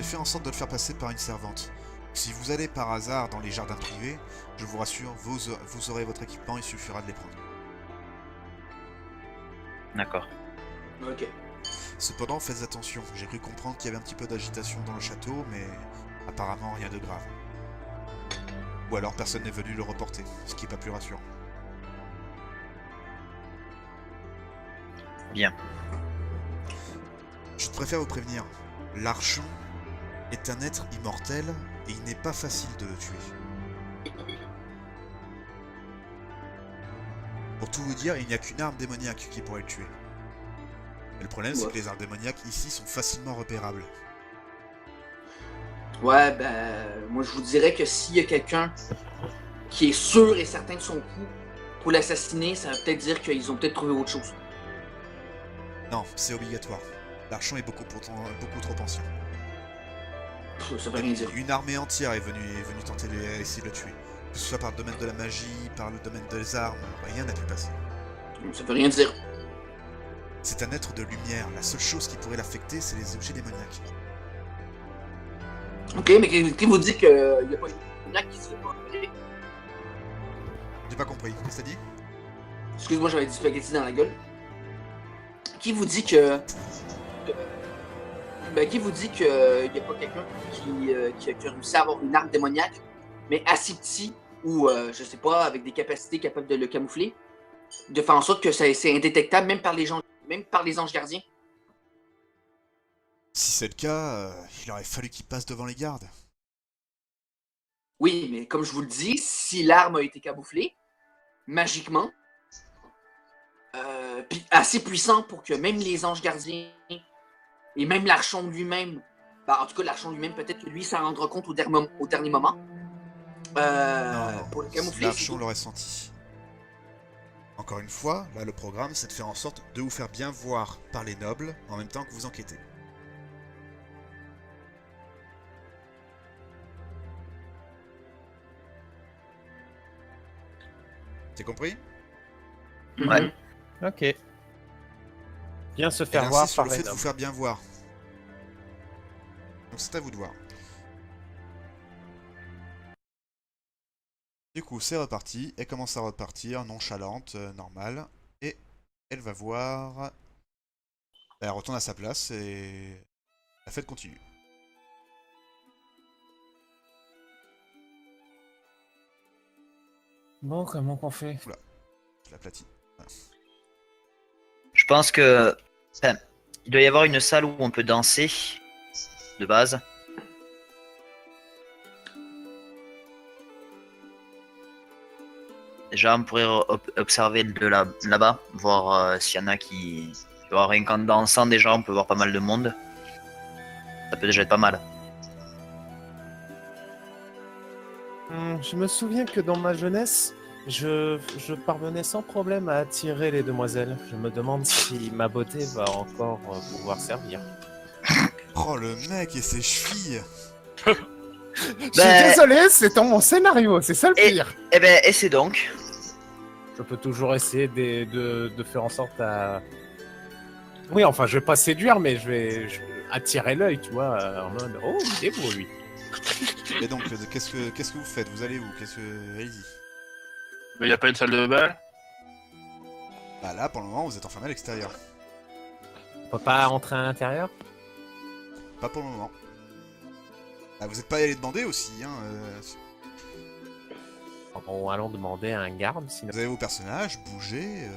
j'ai fait en sorte de le faire passer par une servante. Si vous allez par hasard dans les jardins privés, je vous rassure, vous aurez votre équipement, il suffira de les prendre. D'accord. Ok. Cependant, faites attention, j'ai cru comprendre qu'il y avait un petit peu d'agitation dans le château, mais apparemment rien de grave. Ou alors personne n'est venu le reporter, ce qui est pas plus rassurant. Bien. Je préfère vous prévenir, l'archon est un être immortel et il n'est pas facile de le tuer. Pour tout vous dire, il n'y a qu'une arme démoniaque qui pourrait le tuer. Mais le problème, c'est que les armes démoniaques ici sont facilement repérables. Ouais, ben, moi je vous dirais que s'il y a quelqu'un qui est sûr et certain de son coup pour l'assassiner, ça veut peut-être dire qu'ils ont peut-être trouvé autre chose. Non, c'est obligatoire. L'archon est beaucoup trop ancien. Ça veut rien dire. Une armée entière est venue tenter essayer de le tuer. Que ce soit par le domaine de la magie, par le domaine des armes, rien n'a pu passer. Ça veut rien dire. C'est un être de lumière, la seule chose qui pourrait l'affecter, c'est les objets démoniaques. Ok, mais qui vous dit qu'il n'y a pas une démoniaque qui se fait pas repérer? J'ai pas compris, qu'est-ce que t'as dit? Excuse-moi, j'avais dit spaghetti dans la gueule. Qui vous dit que... Ben, qui vous dit qu'il n'y a pas quelqu'un qui a réussi à avoir une arme démoniaque, mais assez petit, ou, je sais pas, avec des capacités capables de le camoufler, de faire en sorte que c'est indétectable, même par les anges gardiens? Si c'est le cas, il aurait fallu qu'il passe devant les gardes. Oui, mais comme je vous le dis, si l'arme a été camouflée, magiquement, puis assez puissant pour que même les anges gardiens et même l'archon lui-même, ben, en tout cas l'archon lui-même, peut-être que lui s'en rendra compte au dernier moment, Non, pour le camoufler. l'archon l'aurait senti. Encore une fois, là le programme c'est de faire en sorte de vous faire bien voir par les nobles en même temps que vous enquêtez. T'as compris? Ouais. Ok. Bien se Elle faire voir insiste sur par le fait les de vous nobles. faire bien voir. Donc c'est à vous de voir. Du coup, c'est reparti. Elle commence à repartir, nonchalante, normale. Et elle va voir... Elle retourne à sa place et... La fête continue. Bon, comment qu'on fait? Oula, je l'aplatis. Voilà. Je pense que... Enfin, il doit y avoir une salle où on peut danser, de base. Déjà, on pourrait observer de là-bas, voir s'il y en a qui... Alors, rien qu'en dansant, déjà, on peut voir pas mal de monde. Ça peut déjà être pas mal. Je me souviens que dans ma jeunesse, je parvenais sans problème à attirer les demoiselles. Je me demande si ma beauté va encore pouvoir servir. Oh, le mec et ses chevilles! Je suis désolé, c'est dans mon scénario, c'est ça le pire. Eh ben, essaie donc. Je peux toujours essayer de faire en sorte à... Oui, enfin, je vais pas séduire, mais je vais attirer l'œil, tu vois, en mode « Oh, il est beau, lui !» Et donc, qu'est-ce que vous faites? Vous allez où? Allez-y. Mais y a pas une salle de bal? Bah là, pour le moment, vous êtes enfermé à l'extérieur. On peut pas entrer à l'intérieur? Pas pour le moment. Bah, vous êtes pas allé demander aussi, hein. Bon, allons demander à un garde, sinon... Vous avez vos personnages, bougez...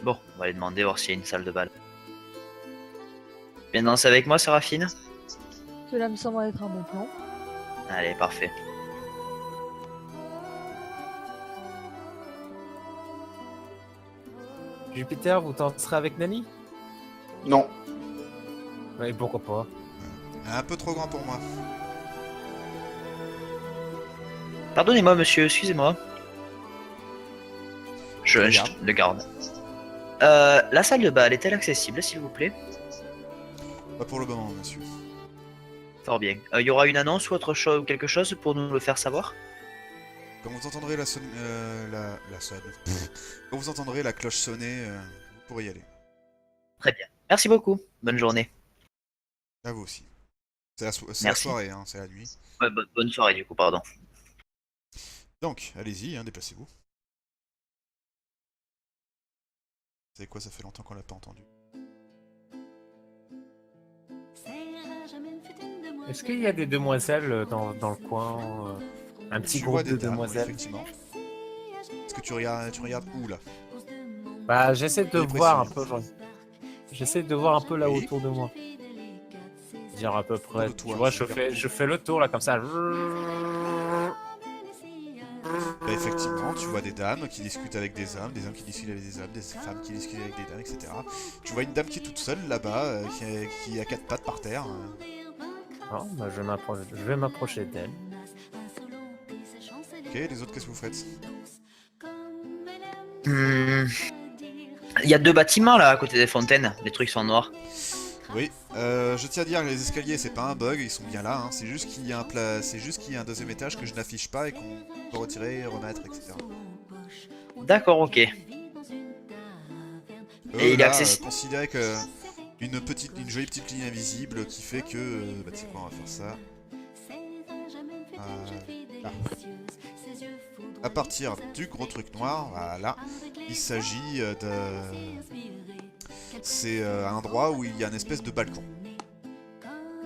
Bon, on va aller demander voir s'il y a une salle de bal. Viens danser avec moi, Séraphine? Cela me semble être un bon plan. Allez, parfait. Jupiter, vous danserez avec Nani? Non. Oui, pourquoi pas. Un peu trop grand pour moi. Pardonnez-moi, monsieur, excusez-moi. Le garde. La salle de bal est-elle accessible, s'il vous plaît? Pas pour le moment, monsieur. Fort bien. Il y aura une annonce ou autre chose, ou quelque chose pour nous le faire savoir? Quand vous entendrez la sonne... la sonne... Quand vous entendrez la cloche sonner, vous pourrez y aller. Très bien. Merci beaucoup. Bonne journée. À vous aussi. C'est la Merci. soirée, hein, c'est la nuit. Ouais, bonne soirée du coup, pardon. Donc, allez-y, hein, déplacez-vous. Vous savez quoi, ça fait longtemps qu'on l'a pas entendu. Est-ce qu'il y a des demoiselles dans le coin un petit Tu vois groupe des de dames, oui, demoiselles? effectivement. Est-ce que tu regardes où, là? Bah, j'essaie de Des voir un précisions. peu. J'essaie de voir un peu là Oui. autour de moi. Dire à peu près. de toi, Tu vois, c'est je fais le tour là comme ça. Bah, effectivement, tu vois des dames qui discutent avec des hommes qui discutent avec des hommes, des femmes qui discutent avec des dames, etc. Tu vois une dame qui est toute seule là-bas, qui a quatre pattes par terre. Non, bah, je vais m'approcher d'elle. Ok, les autres, qu'est-ce que vous faites? Il y a 2 bâtiments là à côté des fontaines. Les trucs sont noirs. Oui, je tiens à dire que les escaliers, c'est pas un bug, ils sont bien là. Hein. C'est juste qu'il y a un deuxième étage que je n'affiche pas et qu'on peut retirer, remettre, etc. D'accord, ok. Et il est Là, accessible. considérez que une jolie petite ligne invisible qui fait que, bah, tu sais quoi, on va faire ça. Là. À partir du gros truc noir, voilà, il s'agit c'est un endroit où il y a une espèce de balcon.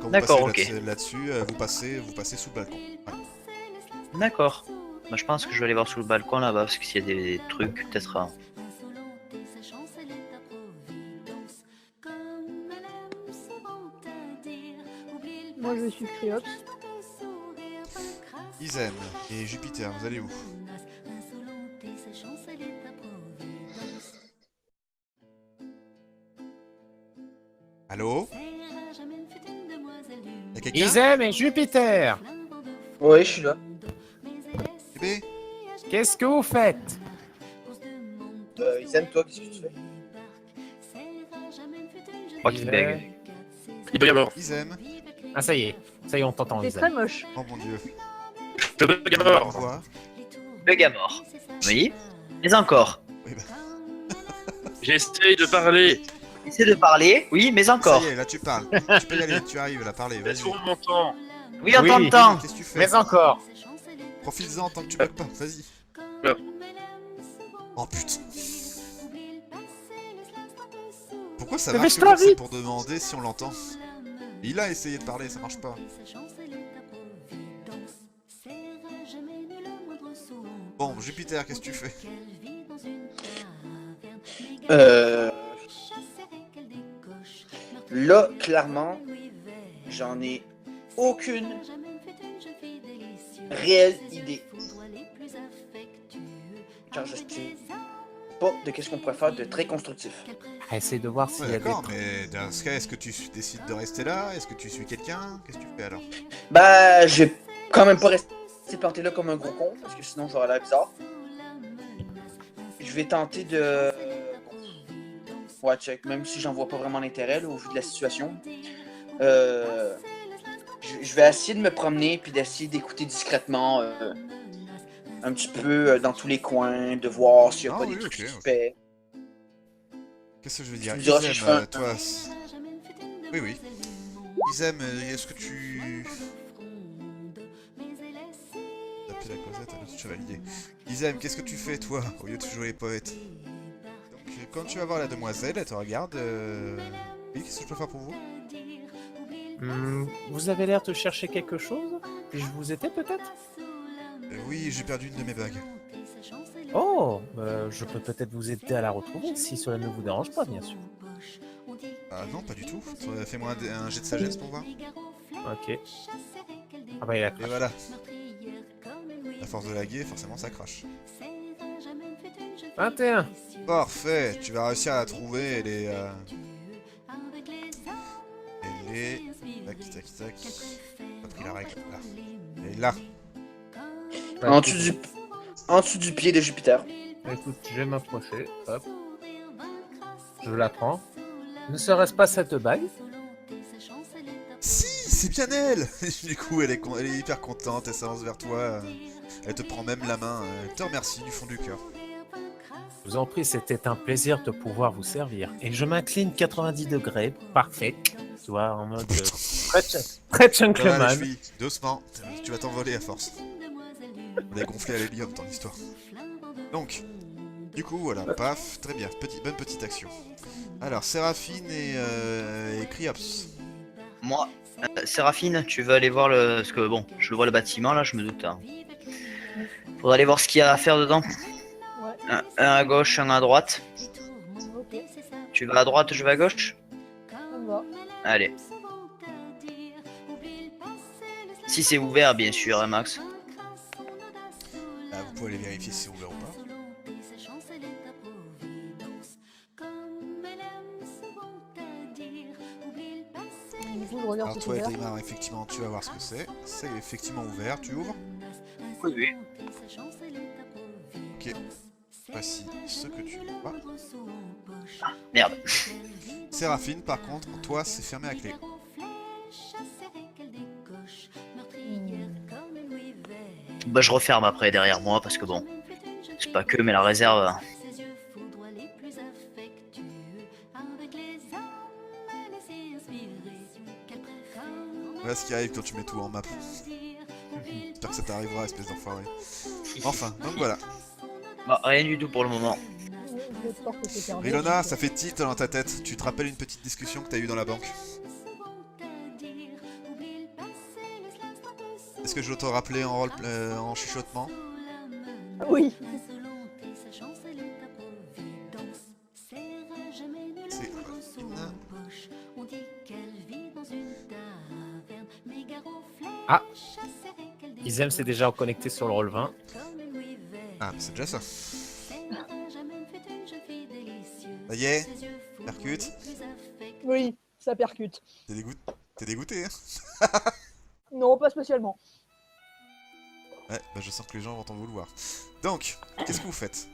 Quand vous D'accord, passez ok. là-dessus, vous passez sous le balcon. Voilà. D'accord. Bah, je pense que je vais aller voir sous le balcon là-bas parce que s'il y a des trucs, peut-être. Moi, je suis Criops. Isem et Jupiter, vous allez où? Allô? Y'a quelqu'un? Isem et Jupiter, Oui, je suis là. Bébé? qu'est-ce que vous faites? Isen, toi, qu'est-ce que tu fais? Je crois qu'il bègue. Il bug à mort. Isem? Ah, ça y est, on t'entend, C'est Isem. très moche. Oh mon dieu. Je bug à Au mort. revoir. Bug à mort. Oui. Mais encore. Oui, bah, J'essaye de parler. Essaie de parler. Oui, mais encore. ça y est, là tu parles. Tu peux y aller, tu arrives là, parler, vas-y. Est-ce qu'on m'entend? Oui, on Oui. t'entend. Qu'est-ce que tu fais? Mais encore. Profites-en tant que tu bugs pas, vas-y. Ouais. Oh putain. Pourquoi ça Mais marche je t'en que c'est dis. pour demander si on l'entend? Il a essayé de parler, ça marche pas. Bon, Jupiter, qu'est-ce que tu fais? Là, clairement, j'en ai aucune réelle idée. Car je sais pas de qu'est-ce qu'on pourrait faire de très constructif. Essaye de voir s'il Ouais, y a des d'accord, trucs. mais dans ce cas, est-ce que tu décides de rester là? Est-ce que tu suis quelqu'un? Qu'est-ce que tu fais alors? Bah, je vais quand même pas rester planté là comme un gros con, parce que sinon j'aurais l'air bizarre. Je vais tenter de... Ouais, check, même si j'en vois pas vraiment l'intérêt, là, au vu de la situation. Je vais essayer de me promener, puis d'essayer d'écouter discrètement un petit peu dans tous les coins, de voir s'il n'y a Ah pas oui, des trucs ok, suspects. Qu'est-ce que je veux dire? Tu me diras si Isem, je fais un- toi... Oui, oui. Isem, est-ce que tu... Taper la causette à l'autre chevalier. Isem, qu'est-ce que tu fais, toi, au lieu de jouer les poètes? Donc, quand tu vas voir la demoiselle, elle te regarde... Oui, qu'est-ce que je peux faire pour vous? Vous avez l'air de chercher quelque chose? Puis-je vous aider peut-être? Oui, j'ai perdu une de mes bagues. Oh, je peux peut-être vous aider à la retrouver, si cela ne vous dérange pas, bien sûr. Ah non, pas du tout. Fais-moi un jet de sagesse pour voir. Ok. Ah bah il a Et voilà. La force de la guée, forcément, ça crache. 21. Parfait, tu vas réussir à la trouver, elle est... Tac, tac, tac. Pas pris la règle, là. Elle est là. Bah, En dessous du pied de Jupiter. Écoute, je vais m'approcher. Hop. Je la prends. Ne serait-ce pas cette bague? Si, c'est bien elle. Du coup, elle est hyper contente, elle s'avance vers toi. Elle te prend même la main. Elle te remercie du fond du cœur. Je vous en prie, c'était un plaisir de pouvoir vous servir. Et je m'incline 90 degrés, parfait. Tu vois, en mode très Ça va, les gentleman. chevilles, doucement. Tu vas t'envoler à force. On est gonflé à l'hélium, ton histoire. Donc, du coup, voilà, paf, très bien, bonne petite action. Alors, Séraphine et Criops. Moi, Séraphine, tu veux aller voir le... Parce que bon, je vois le bâtiment là, je me doute. Hein. Faudra aller voir ce qu'il y a à faire dedans. Ouais, Un à gauche, un à droite. ok, Tu vas à droite, je vais à gauche. ça me va. Allez. Si c'est ouvert, bien sûr, hein, Max. Ah, vous pouvez aller vérifier si c'est ouvert ou pas. Du coup, je regarde Alors si c'est toi et ouvert. Daimar, effectivement, tu vas voir ce que c'est. C'est effectivement ouvert, tu ouvres. Oui, oui. Ok. Voici ce que tu vois. Merde. Séraphine, par contre, toi, c'est fermé à clé. Bah, je referme après derrière moi parce que bon, c'est pas que, mais la réserve. Voilà ce qui arrive quand tu mets tout en map. J'espère que ça t'arrivera, espèce d'enfoiré. Enfin, donc voilà. Bah, rien du tout pour le moment. J'espère que c'est fermé. Rilona, ça fait tilt dans ta tête. Tu te rappelles une petite discussion que t'as eue dans la banque? Est-ce que je dois te rappeler en chuchotement? Oui. C'est Ah, Isem s'est déjà connecté sur le Roll20. Ah, mais c'est déjà ça. Ça y est, percute. Oui, ça percute. T'es dégoûté, hein? Non, pas spécialement. Ouais, bah je sens que les gens vont t'en vouloir. Donc, qu'est-ce que vous faites?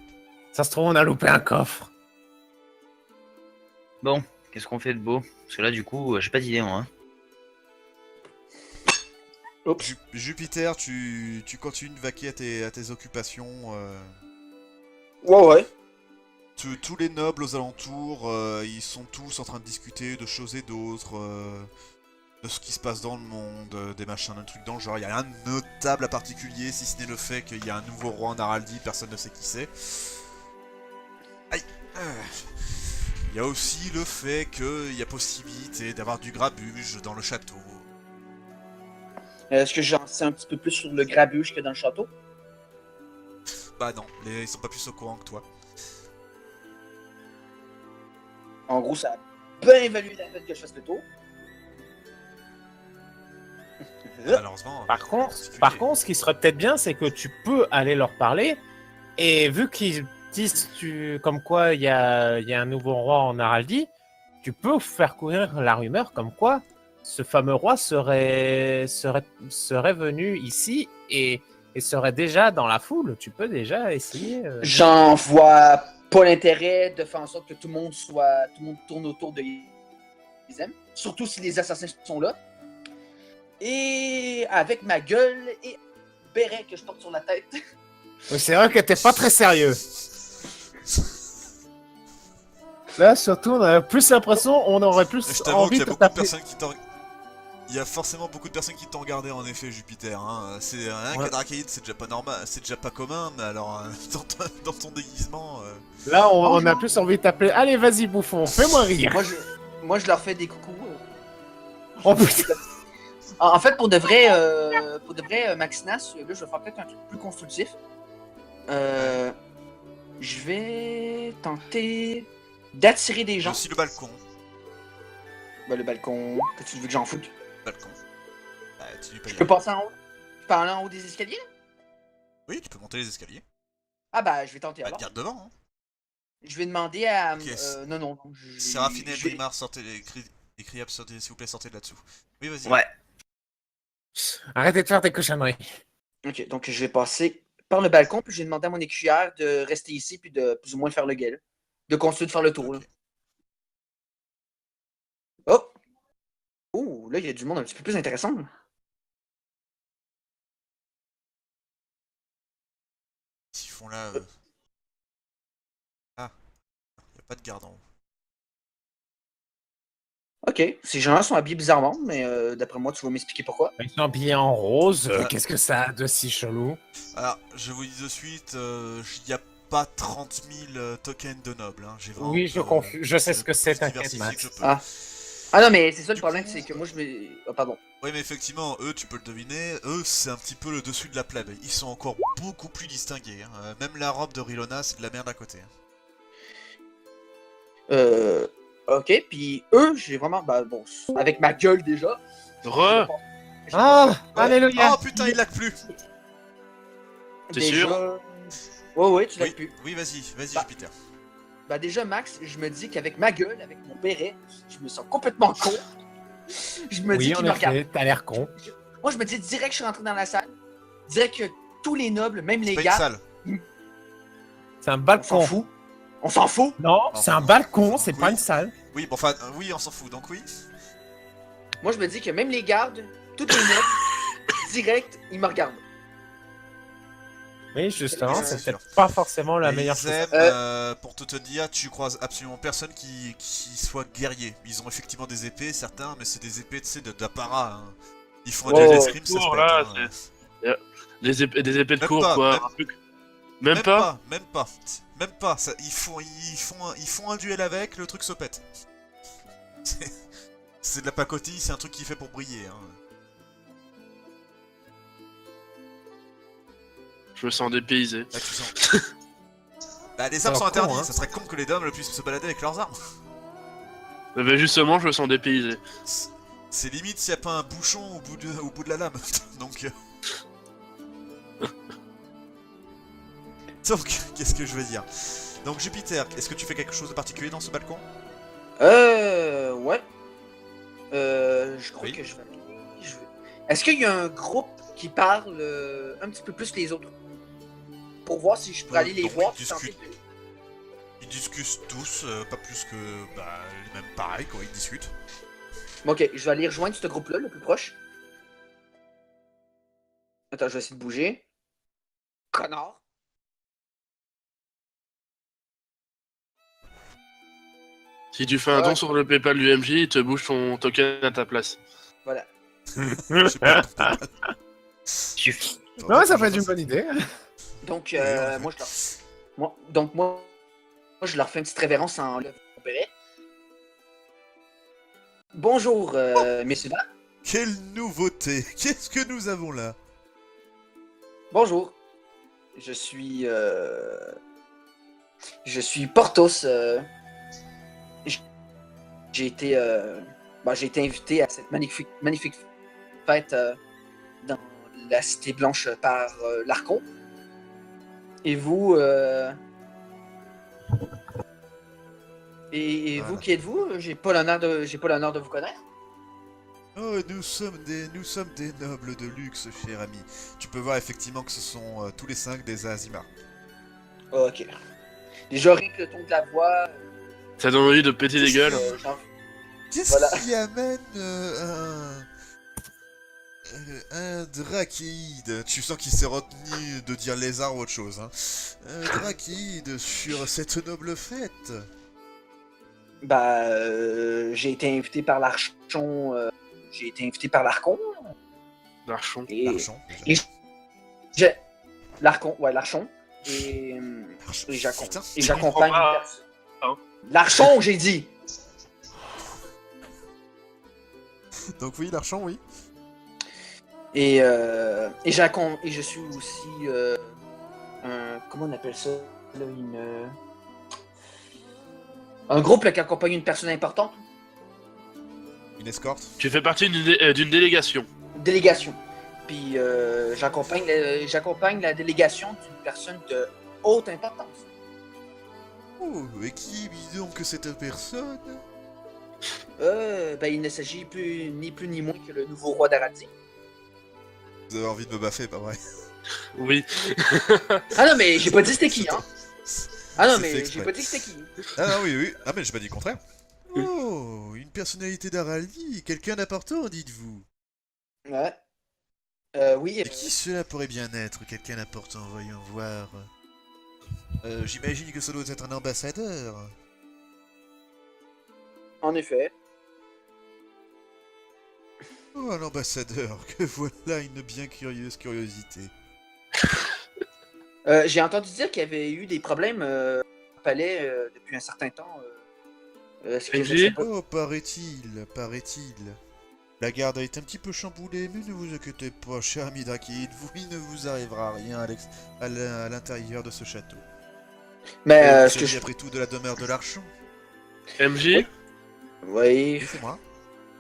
Ça se trouve, on a loupé un coffre. Bon, qu'est-ce qu'on fait de beau? Parce que là, du coup, j'ai pas d'idée, moi. Hein. Jupiter, tu continues de vaquer à tes occupations. Ouais. Tous les nobles aux alentours, ils sont tous en train de discuter de choses et d'autres, de ce qui se passe dans le monde, des machins, d'un truc dans le genre. Il n'y a rien de notable à particulier, si ce n'est le fait qu'il y a un nouveau roi en Araldie, personne ne sait qui c'est. Aïe. Il y a aussi le fait qu'il y a possibilité d'avoir du grabuge dans le château. Est-ce que j'en sais un petit peu plus sur le grabuge que dans le château? Bah non, ils sont pas plus au courant que toi. En gros, ça a bien évalué la peine que je fasse le tour. Malheureusement. Par contre, ce qui serait peut-être bien, c'est que tu peux aller leur parler. Et vu qu'ils disent comme quoi il y a un nouveau roi en Araldie, tu peux faire courir la rumeur comme quoi ce fameux roi serait venu ici et serait déjà dans la foule. Tu peux déjà essayer. J'en vois pas l'intérêt de faire en sorte que tout le monde tourne autour de Isem, surtout si les assassins sont là. Et avec ma gueule et béret que je porte sur la tête. Oui, c'est vrai que t'es pas très sérieux. Là, surtout, on a plus l'impression, on aurait plus Je t'avoue qu'il envie y a de beaucoup de taper. personnes qui t'ont... Il y a forcément beaucoup de personnes qui t'ont regardé en effet, Jupiter. Hein. C'est rien Ouais. qu'à Dracaïd, c'est déjà pas normal, c'est déjà pas commun, mais alors dans ton déguisement. Là, on a plus envie de taper. Allez, vas-y, bouffon, fais-moi rire. Moi, je leur fais des coucous. Oh putain. En fait, pour de vrai, Maxinas, là, je vais faire peut-être un truc plus constructif. Je vais tenter d'attirer des J'ai gens. aussi le balcon. Ben, le balcon, que tu veux que j'en foute. Balcon. Bah, tu lui payes. Je peux passer en haut? Je peux aller en haut des escaliers? Oui, tu peux monter les escaliers. Ah bah, je vais tenter Bah, alors. te garde devant. Hein. Je vais demander à... Ok. non. Séraphine et je vais- Daimar, sortez les cris sortez, s'il vous plaît, sortez de là-dessous. Oui, vas-y. Ouais. Arrêtez de faire tes cochonneries. Ok, donc je vais passer par le balcon, puis je vais demander à mon écuyère de rester ici, puis de plus ou moins faire le guet, là. De continuer de faire le tour, Ok. là. Oh! Oh, là, il y a du monde un petit peu plus intéressant. S'ils font là. Pas de garde en haut. Ok, ces gens-là sont habillés bizarrement, mais d'après moi, tu vas m'expliquer pourquoi. Ils sont habillés en rose. Ah. Qu'est-ce que ça a de si chelou? Alors, je vous dis de suite, il n'y a pas 30 000 tokens de nobles. Hein. J'ai vraiment, Oui, je sais ce que c'est, plus t'inquiète, diversifié que je Max. peux. Ah non, mais c'est ça le Du problème, coup- c'est que moi je me. Oh, pardon. Oui, mais effectivement, eux, tu peux le deviner, eux, c'est un petit peu le dessus de la plèbe. Ils sont encore beaucoup plus distingués. Hein. Même la robe de Rilona, c'est de la merde à côté. Hein. Ok, puis eux, j'ai vraiment. Bah bon, avec ma gueule déjà. Re Ah, Ouais. alléluia. Oh putain, il lag plus. T'es déjà... sûr? Ouais, tu l'as Oui, plus. oui, vas-y, Bah. Jupiter. Bah déjà, Max, je me dis qu'avec ma gueule, avec mon béret, je me sens complètement con. Je me dis Oui, qu'il en me regarde. effet, t'as l'air con. Moi, je me dis direct que je suis rentré dans la salle, direct que tous les nobles, même les C'est pas une gars, salle. C'est un on s'en balcon. fout. On s'en fout. Non, c'est un balcon, c'est Oui. pas une salle. Oui, bon, enfin, oui, on s'en fout, donc oui. Moi, je me dis que même les gardes, tous les nobles, direct, ils me regardent. Oui, justement, C'est c'est sûr. peut-être pas forcément la Et meilleure ils chose. aiment, pour tout te dire, tu croises absolument personne qui soit guerrier. Ils ont effectivement des épées, certains, mais c'est des épées, tu sais, d'apparat. Hein. Ils font un Ouais, duel ouais. d'escrime, ça se Cours, pète. là, Hein. des épées de Même cours, pas, quoi. même- un truc. Même pas Même pas. Ça, ils font un duel avec, le truc se pète. C'est de la pacotille, c'est un truc qui fait pour briller. Hein. Je me sens dépaysé. Là, tu sens. Bah, les armes C'est sont con, interdites, hein. ça serait con que les dames puissent se balader avec leurs armes. Mais justement, je me sens dépaysé. C'est limite s'il n'y a pas un bouchon au bout de la lame. Donc. Donc, qu'est-ce que je veux dire? Donc, Jupiter, est-ce que tu fais quelque chose de particulier dans ce balcon? Ouais. Je crois Oui. que je vais. Est-ce qu'il y a un groupe qui parle un petit peu plus que les autres? Pour voir si je pourrais aller les donc, voir. ils puis tenter discutent. Ils discutent tous, pas plus que. Bah, même pareil, quoi, ils discutent. de- Ok, je vais aller rejoindre ce groupe-là, le plus proche. Attends, je vais essayer de bouger. Connard. Si tu fais un Ouais. don sur le PayPal du MJ, il te bouge ton token à ta place. Voilà. Je sais pas. Suffit. Non, ça peut être une bonne idée. Donc, Oui, en effet. moi, je leur fais une petite révérence en levant mon béret. Bonjour, messieurs, dames. Quelle nouveauté! Qu'est-ce que nous avons là? Bonjour. Je suis Porthos. J'ai été invité à cette magnifique fête dans la Cité Blanche par l'Archon. Et vous, et vous, Voilà. qui êtes-vous? J'ai pas l'honneur de vous connaître. Oh, nous sommes des nobles de luxe, cher ami. Tu peux voir effectivement que ce sont tous les 5 des Azimar. Ok. Déjà, rien que le ton de la voix. Ça donne envie de péter des gueules. Qu'est-ce Voilà. qui amène un drachéide? Tu sens qu'il s'est retenu de dire lézard ou autre chose. Hein. Un drachéide sur cette noble fête. Bah, j'ai été invité par l'Archon. J'ai été invité par l'Archon. L'archon. Et... L'archon, déjà. L'Archon, ouais, l'Archon. Et Putain, j'accompagne comprends pas, une personne. hein. L'Archon, j'ai dit! Donc oui, l'archon, oui. Et je suis aussi comment on appelle ça là, un groupe là, qui accompagne une personne importante, Une escorte. Tu fais partie d'une délégation. une délégation. Puis j'accompagne la délégation d'une personne de haute importance. Oh, et qui est donc cette personne? Ben, il ne s'agit ni plus ni moins que le nouveau roi d'Aradi. Vous avez envie de me baffer, pas vrai? Oui. Ah non, mais j'ai pas dit c'était qui, hein? Ah non, C'est fait mais exprès. j'ai pas dit que c'était qui. Ah non, oui, oui. Ah mais j'ai pas dit le contraire. Oh, une personnalité d'Araldi, quelqu'un d'important, dites-vous. Ouais. Oui. Et qui cela pourrait bien être, quelqu'un d'important, voyons voir. J'imagine que ça doit être un ambassadeur. en effet. Oh, l'ambassadeur, que voilà une bien curieuse curiosité. J'ai entendu dire qu'il y avait eu des problèmes au palais depuis un certain temps. Est-ce que je MJ? sais pas? Oh, paraît-il. La garde a été un petit peu chamboulée, mais ne vous inquiétez pas, cher ami Drakid, il ne vous arrivera rien à l'intérieur de ce château. Mais Il est-ce que s'agit je... après tout de la demeure de l'Archon. MJ? Oui. C'est moi.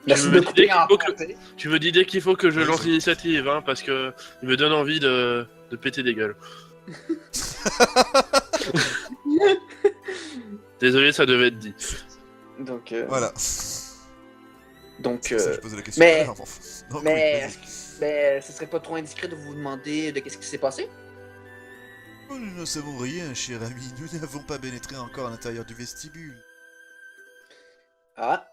Merci veux de me couper dire en qu'il faut que- français. Tu me dis dès qu'il faut que je Oui, lance c'est- l'initiative, hein, parce que il me donne envie de péter des gueules. Désolé, ça devait être dit. Donc, Voilà. donc C'est pour ça que je posais la question. mais- tout à l'heure, donc, mais, oui, vas-y. mais ce serait pas trop indiscret de vous demander de qu'est-ce qui s'est passé? Oh, nous ne savons rien, cher ami. Nous n'avons pas pénétré encore à l'intérieur du vestibule. Ah,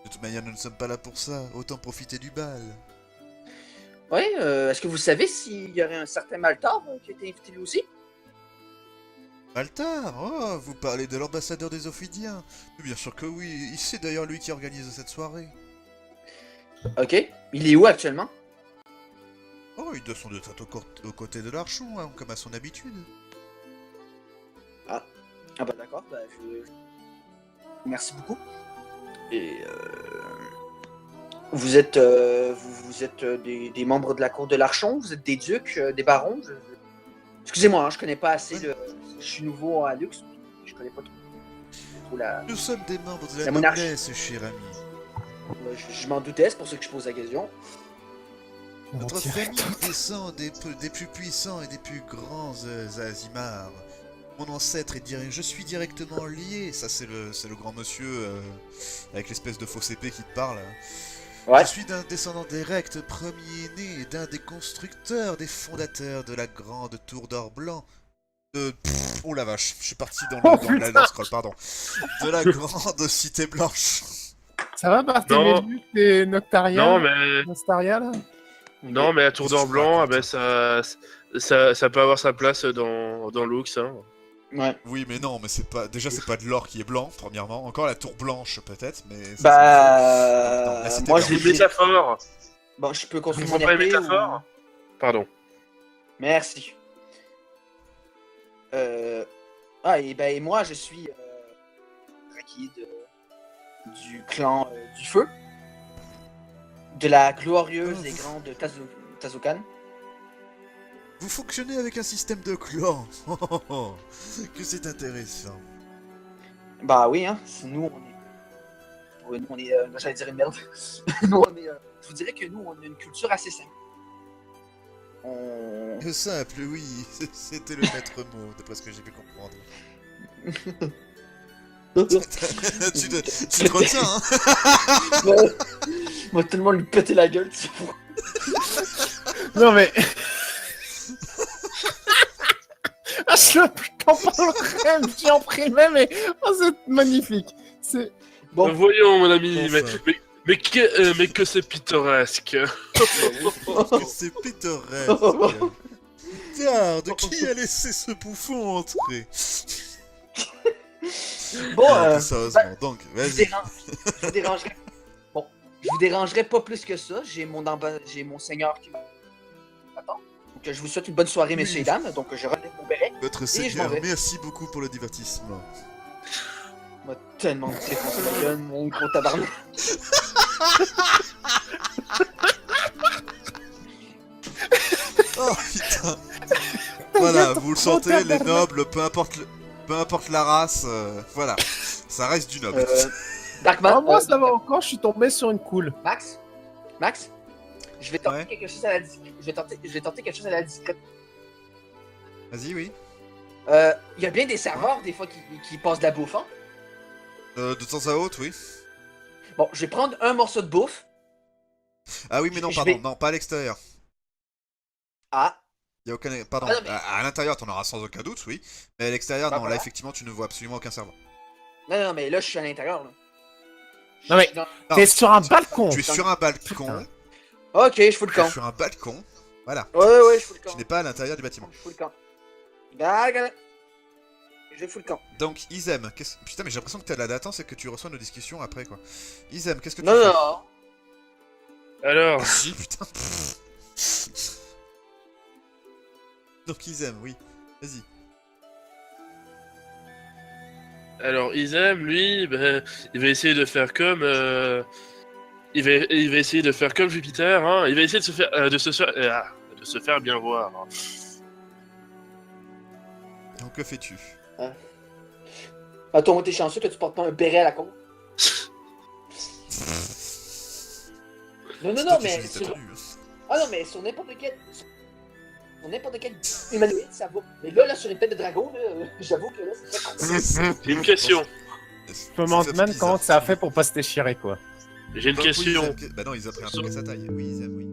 De toute manière, nous ne sommes pas là pour ça. Autant profiter du bal. ouais, est-ce que vous savez s'il y aurait un certain Maltar qui a été invité lui aussi? Altar, oh, vous parlez de l'ambassadeur des Ophidiens. Mais bien sûr que oui. C'est d'ailleurs lui qui organise cette soirée. Ok, il est où actuellement? Oh, il doit sans doute être aux côtés de l'Archon, hein, comme à son habitude. Ah bah d'accord, bah merci beaucoup. Et vous êtes, vous êtes des membres de la cour de l'Archon? Vous êtes des ducs, des barons? Excusez-moi, hein, je connais pas assez de... Je suis nouveau à Lux, je connais pas trop la... Nous sommes des membres de La la monarchie. noblesse, cher ami. Je m'en doutais, c'est pour ça que je pose la question. Notre On dirait famille descend des plus puissants et des plus grands Azimars. Mon ancêtre est direct, je suis directement lié. Ça, c'est le grand monsieur avec l'espèce de faux épée qui te parle. Ouais. Je suis d'un descendant direct, premier-né, d'un des constructeurs, des fondateurs de la grande tour d'or blanc. Oh la vache, je suis parti dans le scroll, pardon. De la grande cité blanche. Ça va, Barthélémy, t'es Noctaria? Non, mais Nostaria, là? non, mais la tour Qu'est-ce que d'or tu blanc, ah racontes, ben ça peut avoir sa place dans Lux. Hein. Ouais. Oui, mais non, mais c'est pas. Déjà, c'est pas de l'or qui est blanc, premièrement. Encore la tour blanche, peut-être, mais. ça, Non, Bah... là, c'était moi, bien. je C'est une métaphore. Bon, je peux Tu construire comprends mon pas une épée métaphore? Pardon. Merci. Ah, et ben et moi, je suis Rakid du clan du feu, de la glorieuse et grande Tazokan. Vous fonctionnez avec un système de clan. Que c'est intéressant. Bah oui, hein, nous on est j'allais dire une merde. Nous on est, je vous dirais que nous on a une culture assez simple. On... Simple, oui, c'était le maître mot, d'après ce que j'ai pu comprendre. tu te retiens, hein. Moi tellement lui péter la gueule, tu sais. Non, mais... Ah, je t'en parlerai, j'y en primé, mais... Oh, c'est magnifique. C'est... Bon, Voyons, mon ami, Enfin. mais que c'est pittoresque. C'est pittoresque. Garde, qui a laissé ce bouffon entrer? bon, Non, sérieusement, donc, je vous vas-y. je vous dérangerai. Bon, je vous dérangerai pas plus que ça. J'ai mon seigneur qui m'attend. Donc je vous souhaite une bonne soirée, messieurs et dames. Donc je relève mon béret. Votre je m'en seigneur, vais. merci beaucoup pour le divertissement. M'a tellement défoncé la gueule, mon gros tabarnak. Oh putain. Voilà, vous le sentez, les nobles, peu importe la race, voilà, ça reste du noble. Darkman, Ah, moi, ça va encore, je suis tombé sur une cool. Max, je vais tenter Ouais. quelque chose à la je vais tenter quelque chose à la discrète. Vas-y, oui. Il y a bien des serveurs des fois qui passent de la bouffe, hein. De temps à autre, oui. Bon, je vais prendre un morceau de bouffe. Ah oui, mais non, Je pardon, vais- non, pas à l'extérieur. Ah, Y a aucun... Pardon, Ah non, mais- à l'intérieur, t'en auras sans aucun doute, oui. Mais à l'extérieur, Bah, non, voilà. là, effectivement, tu ne vois absolument aucun serveur. non, mais là je suis à l'intérieur là. Non, mais- Non. Non, T'es sur un balcon. Tu es sur un balcon. Putain. Ok, je fous le Tu es camp. sur un balcon. Voilà. Ouais, je fous le camp. Tu n'es pas à l'intérieur du bâtiment. Je fous le camp. Regarde. Je fous le camp. Donc, Izem, putain, mais j'ai l'impression que t'as la latence et que tu reçois nos discussions après, quoi. Izem, qu'est-ce que tu Non, fais? non. Alors, Si, putain. Donc, Izem, oui. Vas-y. alors Izem, lui, ben, il va essayer de faire comme... il va essayer de faire comme Jupiter, hein. Il va essayer de se faire bien voir. Hein. Donc, que fais-tu? Ah, toi, t'es chanceux, toi, tu portes pas un béret à la con. Non, non, C'est non, toi qui mais. choisis ta tenue, hein. Ah non, mais sur n'importe quel. Sur n'importe quel humanoïde, ça va. Mais là, sur une tête de dragon, là, j'avoue que là, c'est très con. J'ai une question. C'est Je me demande même bizarre. comment ça a fait pour pas se déchirer, quoi. J'ai une Donc, oui, question. Izem, bah non, ils ont pris un truc à sa taille. Oui, Izem, oui.